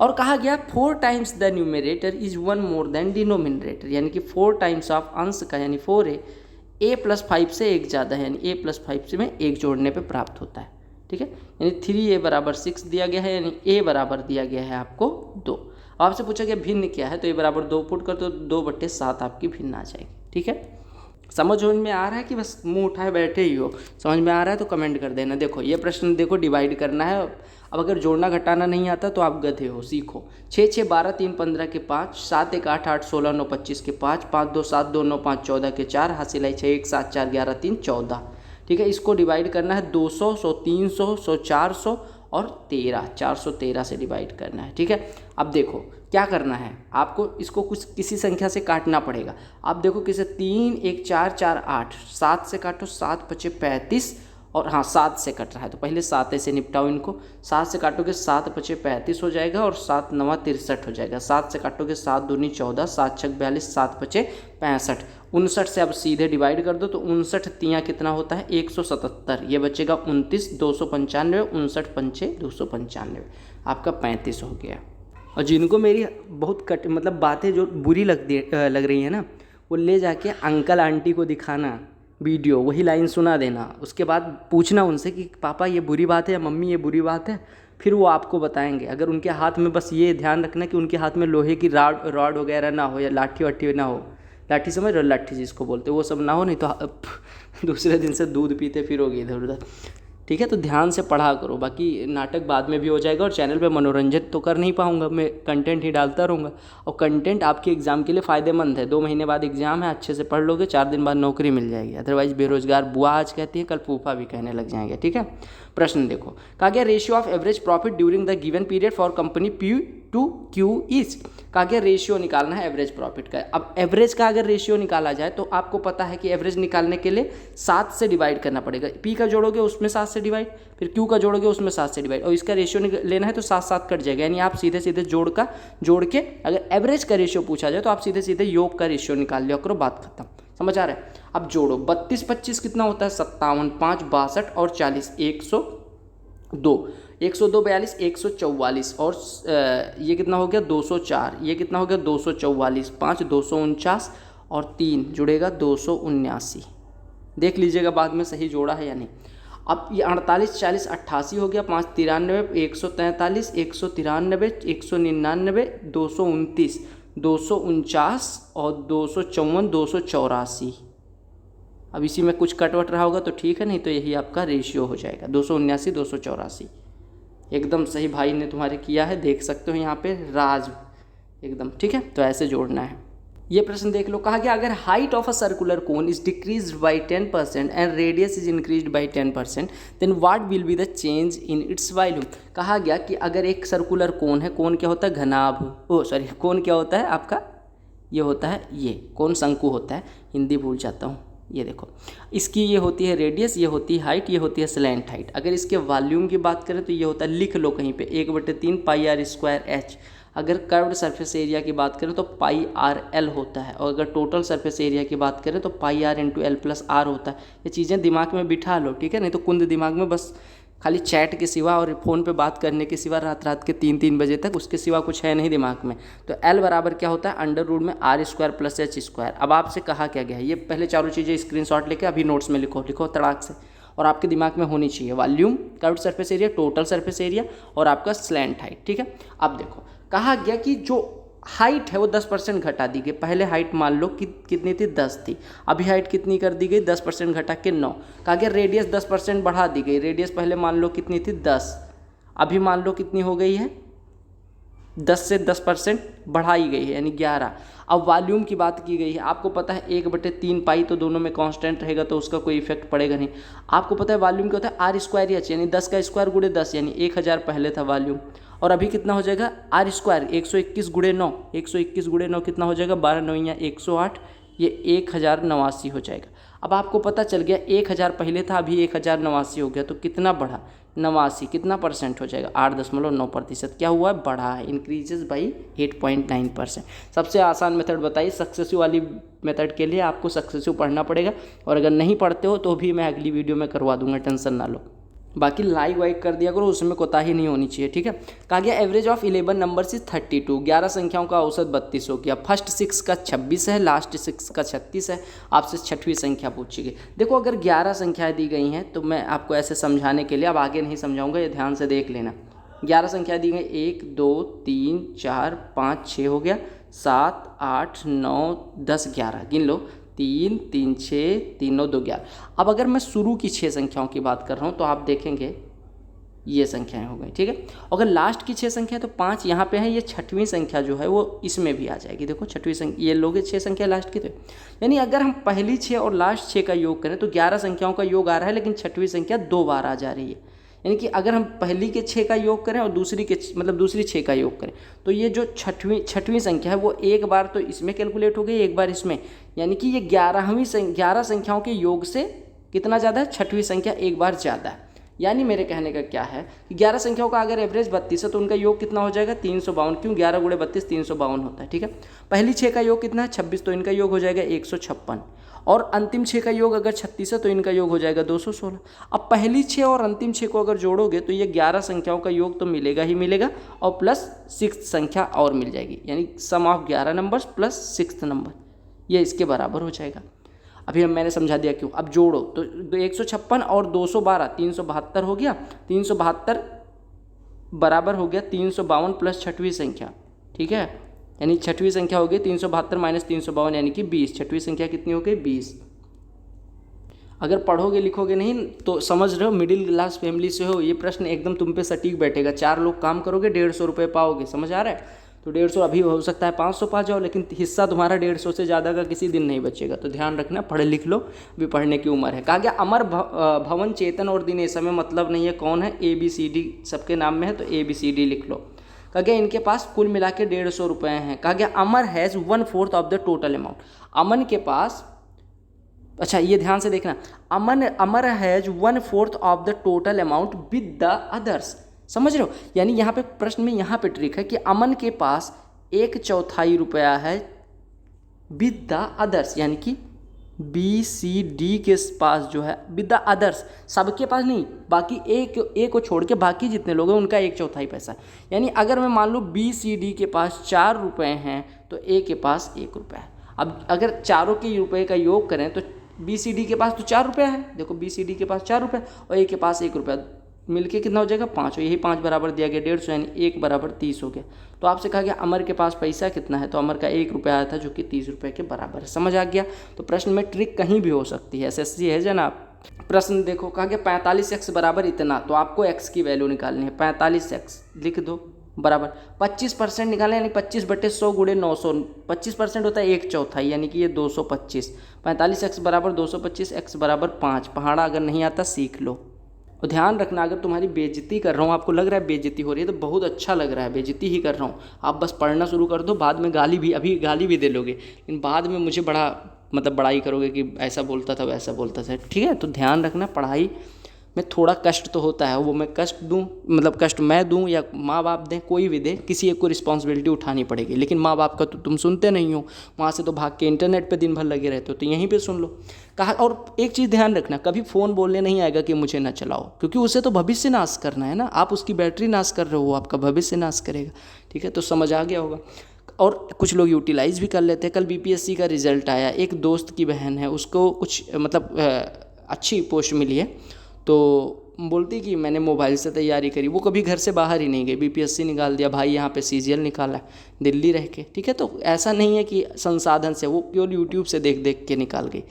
और कहा गया 4 times the numerator is 1 more than denominator, यानी कि 4 टाइम्स ऑफ अंश का यानी 4a a+5 से 1 ज़्यादा है, यानी a+5 से में 1 जोड़ने पे प्राप्त होता है। ठीक है। यानी 3a बराबर 6 दिया गया है, यानी a बराबर दिया गया है आपको 2। आपसे पूछा गया भिन्न क्या है, तो a बराबर 2 पुट कर तो 2/7 आपकी भिन्न आ जाएगी। ठीक है। समझ में आ रहा है कि बस मुंह उठाए बैठे ही हो? समझ में आ रहा है तो कमेंट कर देना। देखो ये प्रश्न देखो डिवाइड करना है। अब अगर जोड़ना घटाना नहीं आता तो आप गधे हो, सीखो। 6 6 12 3 15 के 5, 7 1 8 8 16 9 25 के 5, 5 2 7 2 9 5 14 के 4, हासिल आई 6 1 7 4 11 3 14। ठीक है। इसको डिवाइड करना है 200, 100 300, 100 400 और 413 से डिवाइड करना है। ठीक है। अब देखो क्या करना है आपको, इसको कुछ किसी संख्या से काटना पड़ेगा। आप देखो किसे 3 1 4 4 8, 7 से काटो, 7 5 35 और हाँ 7 से कट रहा है तो पहले 7 ऐसे निपटाओ इनको। 7 से काटोगे 7 5 35 हो जाएगा और 7 9 63 हो जाएगा। 7 से काटोगे 7 दूनी 14, 7 6 42, 7 5 65। 59 से अब सीधे डिवाइड कर दो तो 59 तियाँ कितना होता है 177। ये बचेगा 29, 295, 59 पंचे 295, आपका 35 हो गया। और जिनको मेरी बहुत मतलब बातें जो बुरी लग रही है ना, वो ले जाके अंकल आंटी को दिखाना वीडियो, वही लाइन सुना देना। उसके बाद पूछना उनसे कि पापा ये बुरी बात है या मम्मी ये बुरी बात है, फिर वो आपको बताएंगे। अगर उनके हाथ में, बस ये ध्यान रखना कि उनके हाथ में लोहे की रॉड वगैरह ना हो या लाठी वाठी ना हो। लाठी समझ रहे हो, लाठी जिसको बोलते वो सब ना हो, नहीं तो दूसरे दिन से दूध पीते फिरोगे इधर उधर। ठीक है। तो ध्यान से पढ़ा करो, बाकी नाटक बाद में भी हो जाएगा और चैनल पे मनोरंजन तो कर नहीं पाऊंगा, मैं कंटेंट ही डालता रहूँगा। और कंटेंट आपके एग्ज़ाम के लिए फ़ायदेमंद है। 2 महीने बाद एग्ज़ाम है, अच्छे से पढ़ लोगे, 4 दिन बाद नौकरी मिल जाएगी। अदरवाइज बेरोजगार बुआ आज कहती है, कल फूफा भी कहने लग जाएंगे। ठीक है। प्रश्न देखो, कहा गया ratio of average profit during the given period for company P to Q is. कहा गया रेशियो निकालना है एवरेज प्रॉफिट का। अब एवरेज का अगर रेशियो निकाला जाए तो आपको पता है कि एवरेज निकालने के लिए 7 से डिवाइड करना पड़ेगा। P का जोड़ोगे उसमें 7 से डिवाइड, फिर Q का जोड़ोगे उसमें 7 से डिवाइड, और इसका रेशियो लेना है तो 7 7 कट जाएगा। यानी आप सीधे सीधे जोड़ के अगर एवरेज का रेशियो पूछा जाए तो आप सीधे सीधे योग का रेशियो निकाल लिया करो, बात खत्म। समझ आ रहा है? अब जोड़ो 32 25 कितना होता है 57, 5 62 और 40 102, 102 42 144 और ये कितना हो गया 204, ये कितना हो गया 244, 5 249 और 3 जुड़ेगा 279। देख लीजिएगा बाद में सही जोड़ा है या नहीं। अब ये 48 40 88 हो गया, 5 93, 143 193 199 229 249 और 254 284। अब इसी में कुछ कटवट रहा होगा तो ठीक है, नहीं तो यही आपका रेशियो हो जाएगा 279 284। एकदम सही भाई ने तुम्हारे किया है, देख सकते हो यहाँ पे राज एकदम। ठीक है। तो ऐसे जोड़ना है। ये प्रश्न देख लो। कहा गया अगर height of a circular cone is decreased by 10% and radius is increased by 10%, then what will be the change in its volume. कहा गया कि अगर एक सर्कुलर कोन है, कोन क्या होता है घनाभ, कोन क्या होता है आपका, ये होता है, ये कोन शंकु होता है, हिंदी भूल जाता हूँ। ये देखो इसकी ये होती है रेडियस, ये होती है हाइट, ये होती है स्लैंट हाइट। अगर इसके वॉल्यूम की बात करें तो ये होता है, लिख लो कहीं पे, 1/3 πr²h। अगर कर्व्ड सरफेस एरिया की बात करें तो πrl होता है, और अगर टोटल सरफेस एरिया की बात करें तो πr × l+r होता है। ये चीज़ें दिमाग में बिठा लो, ठीक है, नहीं तो कुंद दिमाग में बस खाली चैट के सिवा और फ़ोन पे बात करने के सिवा रात के 3 बजे तक उसके सिवा कुछ है नहीं दिमाग में। तो L बराबर क्या होता है √ में r² + h²। अब आपसे कहा क्या गया है, ये पहले चारों चीज़ें स्क्रीनशॉट लेके अभी नोट्स में लिखो तड़ाक से, और आपके दिमाग में होनी चाहिए volume, curved surface area, total surface area और आपका स्लैंट हाइट। ठीक है। अब देखो कहा गया कि जो हाइट है वो 10% घटा दी गई। पहले हाइट मान लो कि कितनी थी 10 थी, अभी हाइट कितनी कर दी गई 10% घटा के 9। कहा गया रेडियस 10% बढ़ा दी गई। रेडियस पहले मान लो कितनी थी 10, अभी मान लो कितनी हो गई है 10 से 10% बढ़ाई गई है यानी 11। अब वॉल्यूम की बात की गई है, आपको पता है 1/3 पाई तो दोनों में कांस्टेंट रहेगा तो उसका कोई इफेक्ट पड़ेगा नहीं। आपको पता है वॉल्यूम क्या होता है r²h यानी 10 का स्क्वायर × 10 यानी 1000 पहले था वॉल्यूम, और अभी कितना हो जाएगा r² 121 × 9, 121 × 9 कितना हो जाएगा 12 9 108, ये 1089 हो जाएगा। अब आपको पता चल गया 1000 पहले था अभी 1089 हो गया, तो कितना बढ़ा 89 कितना परसेंट हो जाएगा 8.9%। क्या हुआ है, बढ़ा है, इंक्रीजेज बाई 8.9%। सबसे आसान मेथड बताइए, सक्सेसिव वाली मेथड के लिए आपको सक्सेसिव पढ़ना पड़ेगा, और अगर नहीं पढ़ते हो तो भी मैं अगली वीडियो में करवा दूंगा, टेंशन ना लो। बाकी लाइक वाइक कर दिया करो, उसमें कोताही नहीं होनी चाहिए, ठीक है। कहा गया एवरेज ऑफ 11 नंबर्स इज 32, 11 संख्याओं का औसत 32 हो गया। फर्स्ट 6 का 26 है, लास्ट 6 का 36 है। आपसे छठवीं संख्या पूछी गई। देखो अगर 11 संख्याएं दी गई हैं तो मैं आपको ऐसे समझाने के लिए अब आगे नहीं समझाऊंगा, ये ध्यान से देख लेना। 11 संख्याएं दी गई, 1 2 3 4 5 6 हो गया, 7 8 9 10 11 गिन लो, 3 3 6 3 9 2 11। अब अगर मैं शुरू की 6 संख्याओं की बात कर रहा हूँ तो आप देखेंगे ये संख्याएं हो गई, ठीक है। अगर लास्ट की 6 संख्या तो 5 यहाँ पे है, ये छठवीं संख्या जो है वो इसमें भी आ जाएगी। देखो छठवीं संख्या, ये लोगे 6 संख्या लास्ट की, तो यानी अगर हम पहली 6 और लास्ट 6 का योग करें तो 11 संख्याओं का योग आ रहा है, लेकिन छठवीं संख्या 2 बार आ जा रही है। यानी कि अगर हम पहली के 6 का योग करें और दूसरी के दूसरी 6 का योग करें तो ये जो छठवीं संख्या है वो एक बार तो इसमें कैलकुलेट हो गई, एक बार इसमें, यानी कि ये 11 संख्याओं के योग से कितना ज़्यादा है, छठवीं संख्या एक बार ज़्यादा है। यानी मेरे कहने का क्या है कि 11 संख्याओं का अगर एवरेज 32 है तो उनका योग कितना हो जाएगा, 352। क्यों, 11 गुणे 32 352 होता है, ठीक है। पहली 6 का योग कितना है, 26, तो इनका योग हो जाएगा 156। और अंतिम 6 का योग अगर 36 है तो इनका योग हो जाएगा 216। अब पहली 6 और अंतिम 6 को अगर जोड़ोगे तो ये 11 संख्याओं का योग तो मिलेगा ही मिलेगा, और प्लस 6 संख्या और मिल जाएगी, यानी सम ऑफ 11 नंबर्स प्लस 6 नंबर, ये इसके बराबर हो जाएगा। अभी मैंने समझा दिया क्यों। अब जोड़ो तो 156 और 212 372 हो गया, 372 बराबर हो गया 352 प्लस छठवीं संख्या, ठीक है। यानी छठवीं संख्या हो गई 372 माइनस 352 यानी कि 20। छठवीं संख्या कितनी हो गई, 20। अगर पढ़ोगे लिखोगे नहीं तो समझ रहे हो, मिडिल क्लास फैमिली से हो, ये प्रश्न एकदम तुम पे सटीक बैठेगा। 4 लोग काम करोगे 150 रुपये पाओगे, समझ आ रहा है। तो 150 अभी हो सकता है 500 पा जाओ, लेकिन हिस्सा तुम्हारा 150 से ज़्यादा का किसी दिन नहीं बचेगा। तो ध्यान रखना, पढ़ लिख लो, अभी पढ़ने की उम्र है। कहा गया अमर भवन चेतन और दिनेश, हमें मतलब नहीं है कौन है, ABCD सबके नाम में है तो ABCD लिख लो। कहा गया इनके पास कुल मिला के 150 रुपये हैं। कहा गया Amar has 1/4 of the total amount. Aman के पास, अच्छा ये ध्यान से देखना, Amar has 1/4 of the total amount with the others, समझ रहे हो। यानी यहाँ पे प्रश्न में यहाँ पे ट्रिक है कि अमन के पास 1/4 रुपया है विद द अदर्स, यानी कि BCD के पास जो है विद द अदर्स, सबके पास नहीं, बाकी एक को छोड़ के बाकी जितने लोग हैं उनका 1/4 पैसा। यानी अगर मैं मान लूँ BCD के पास 4 रुपये हैं तो A के पास 1 रुपया है। अब अगर चारों के रुपये का योग करें तो BCD के पास तो 4 रुपया है, देखो BCD के पास 4 रुपये और A के पास 1 रुपया, मिलके कितना हो जाएगा 5, यही 5 बराबर दिया गया 150, यानी 1 बराबर 30 हो गया। तो आपसे कहा गया अमर के पास पैसा कितना है, तो अमर का 1 रुपया आया था जो कि 30 रुपये के बराबर है। समझ आ गया। तो प्रश्न में ट्रिक कहीं भी हो सकती है, SSC है जनाब। प्रश्न देखो, कहा गया 45x बराबर इतना, तो आपको x की वैल्यू निकालनी है। 45x लिख दो बराबर 25% निकालें, यानी 25/100 गुणे 900, 25% होता है 1/4, यानी कि ये 225। 45x बराबर 225, x बराबर 5। पहाड़ा अगर नहीं आता सीख लो। और ध्यान रखना, अगर तुम्हारी बेइज्जती कर रहा हूँ, आपको लग रहा है बेइज्जती हो रही है तो बहुत अच्छा लग रहा है, बेइज्जती ही कर रहा हूँ, आप बस पढ़ना शुरू कर दो। बाद में गाली भी, अभी गाली भी दे लोगे लेकिन बाद में मुझे बड़ाई करोगे कि ऐसा बोलता था वैसा बोलता था, ठीक है। तो ध्यान रखना, पढ़ाई में थोड़ा कष्ट तो होता है, वो मैं कष्ट दूँ, कष्ट मैं दूँ या माँ बाप दें, कोई भी दे, किसी एक को रिस्पॉन्सिबिलिटी उठानी पड़ेगी। लेकिन माँ बाप का तो तुम सुनते नहीं हो, वहाँ से तो भाग के इंटरनेट पे दिन भर लगे रहते हो, तो यहीं पे सुन लो। कहा, और एक चीज़ ध्यान रखना, कभी फ़ोन बोलने नहीं आएगा कि मुझे ना चलाओ, क्योंकि उसे तो भविष्य नाश करना है ना, आप उसकी बैटरी नाश कर रहे हो, आपका भविष्य नाश करेगा, ठीक है। तो समझ आ गया होगा। और कुछ लोग यूटिलाइज़ भी कर लेते हैं। कल BPSC का रिजल्ट आया, एक दोस्त की बहन है, उसको कुछ अच्छी पोस्ट मिली है, तो बोलती कि मैंने मोबाइल से तैयारी करी, वो कभी घर से बाहर ही नहीं गई, BPSC निकाल दिया, भाई यहाँ पे CGL निकाला दिल्ली रह के, ठीक है। तो ऐसा नहीं है कि संसाधन से, वो केवल यूट्यूब से देख देख के निकाल गई।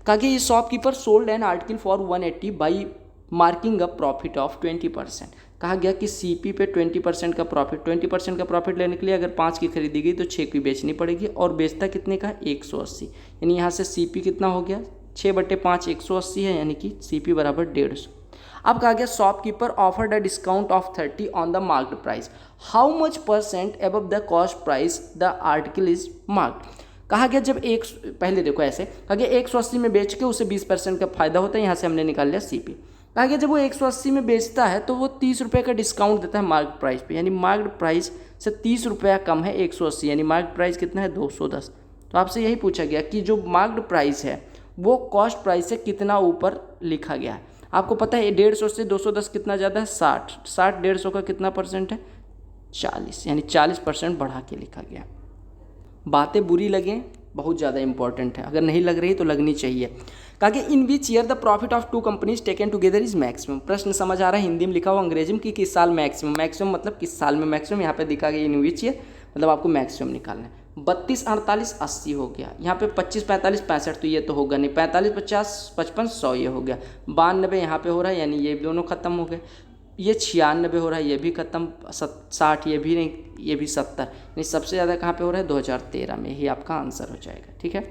कहा कि ये shopkeeper sold an article for 180 by marking a profit of 20%। कहा गया कि CP पे 20% का प्रॉफिट, 20% का प्रॉफिट लेने के लिए अगर 5 की खरीदी गई तो 6 की बेचनी पड़ेगी, और बेचता कितने का 180, यानी यहाँ से CP कितना हो गया 6/5 180 है, यानी कि CP बराबर 150। अब कहा गया shopkeeper offered a discount of 30 on the marked price, how much % above the cost price the article is marked. कहा गया जब पहले देखो ऐसे कहा गया 180 में बेच के उसे 20% का फायदा होता है, यहाँ से हमने निकाल लिया CP। आगे जब वो 180 में बेचता है तो वो 30 रुपये का डिस्काउंट देता है मार्केट प्राइस पे, यानी मार्केट प्राइस से 30 रुपया कम है 180, यानी मार्केट प्राइस कितना है 210। तो आपसे यही पूछा गया कि जो मार्केट प्राइस है वो कॉस्ट प्राइस से कितना ऊपर लिखा गया है। आपको पता है 150 से 210 कितना ज़्यादा है 60, 150 का कितना परसेंट है 40, यानी 40% बढ़ा के लिखा गया। बातें बुरी लगें बहुत ज़्यादा इंपॉर्टेंट है, अगर नहीं लग रही तो लगनी चाहिए। कहा कि in which year the profit of two companies taken together is maximum. प्रश्न समझ आ रहा है, हिंदी में लिखा हुआ, अंग्रेजी में कि किस साल मैक्सिमम, मैक्सिमम मतलब किस साल में मैक्सिमम, यहाँ पे दिखा गया इन विच ईयर, मतलब आपको मैक्सिमम निकालना है। 32, 48, 80 हो गया, यहाँ पे 25, 45, 65 तो ये तो होगा नहीं, 45, 50, 55, 100 ये हो गया, 92 यहाँ पे हो रहा है, यानी ये दोनों खत्म हो गए। ये 96 हो रहा है, ये भी खत्म, 60 ये भी नहीं, ये भी 70, यानी सबसे ज़्यादा कहाँ पे हो रहा है 2013 में, ही आपका आंसर हो जाएगा। ठीक है।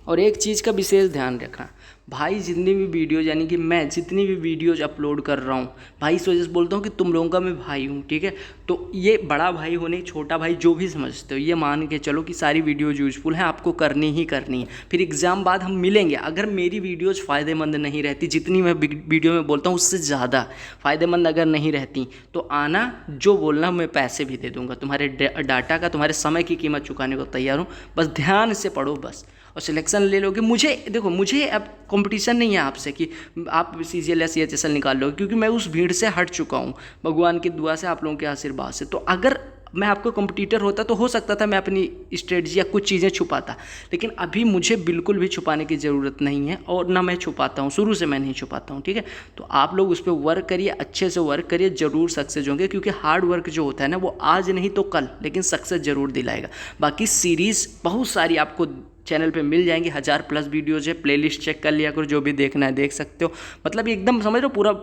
और एक चीज़ का विशेष ध्यान रखना भाई, जितनी भी वीडियोज़, यानी कि मैं जितनी भी वीडियोज़ अपलोड कर रहा हूँ भाई, इस वजह से बोलता हूँ कि तुम लोगों का मैं भाई हूँ। ठीक है। तो ये बड़ा भाई होने छोटा भाई जो भी समझते हो, ये मान के चलो कि सारी वीडियोज़ यूजफुल हैं, आपको करनी ही करनी है। फिर एग्ज़ाम बाद हम मिलेंगे, अगर मेरी वीडियोज़ फ़ायदेमंद नहीं रहती, जितनी मैं वीडियो में बोलता हूँ उससे ज़्यादा फ़ायदेमंद अगर नहीं रहती, तो आना, जो बोलना मैं पैसे भी दे दूँगा, तुम्हारे डाटा का, तुम्हारे समय की कीमत चुकाने को तैयार हूँ। बस ध्यान से पढ़ो बस, और सिलेक्शन ले लोगे। मुझे देखो, मुझे अब कंपटीशन नहीं है आपसे कि आप CGL या CHSL निकाल लोगे, क्योंकि मैं उस भीड़ से हट चुका हूँ भगवान की दुआ से, आप लोगों के आशीर्वाद से। तो अगर मैं आपको कंपटीटर होता तो हो सकता था मैं अपनी स्ट्रेटजी या कुछ चीज़ें छुपाता, लेकिन अभी मुझे बिल्कुल भी छुपाने की ज़रूरत नहीं है, और ना मैं छुपाता हूँ, शुरू से मैं नहीं छुपाता हूँ। ठीक है। तो आप लोग उस पर वर्क करिए, अच्छे से वर्क करिए, ज़रूर सक्सेस होंगे, क्योंकि हार्ड वर्क जो होता है ना वो आज नहीं तो कल, लेकिन सक्सेस ज़रूर दिलाएगा। बाकी सीरीज़ बहुत सारी आपको चैनल पे मिल जाएंगे, 1000+ वीडियोज़ है, प्लेलिस्ट चेक कर लिया करो, जो भी देखना है देख सकते हो। मतलब एकदम समझ लो पूरा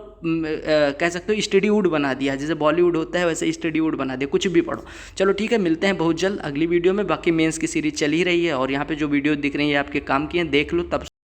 कह सकते हो स्टडीवुड बना दिया, जैसे बॉलीवुड होता है वैसे स्टडीवुड बना दिया, कुछ भी पढ़ो। चलो ठीक है, मिलते हैं बहुत जल्द अगली वीडियो में। बाकी मेंस की सीरीज चल ही रही है, और यहाँ पे जो वीडियो दिख रही है आपके काम की हैं, देख लो तब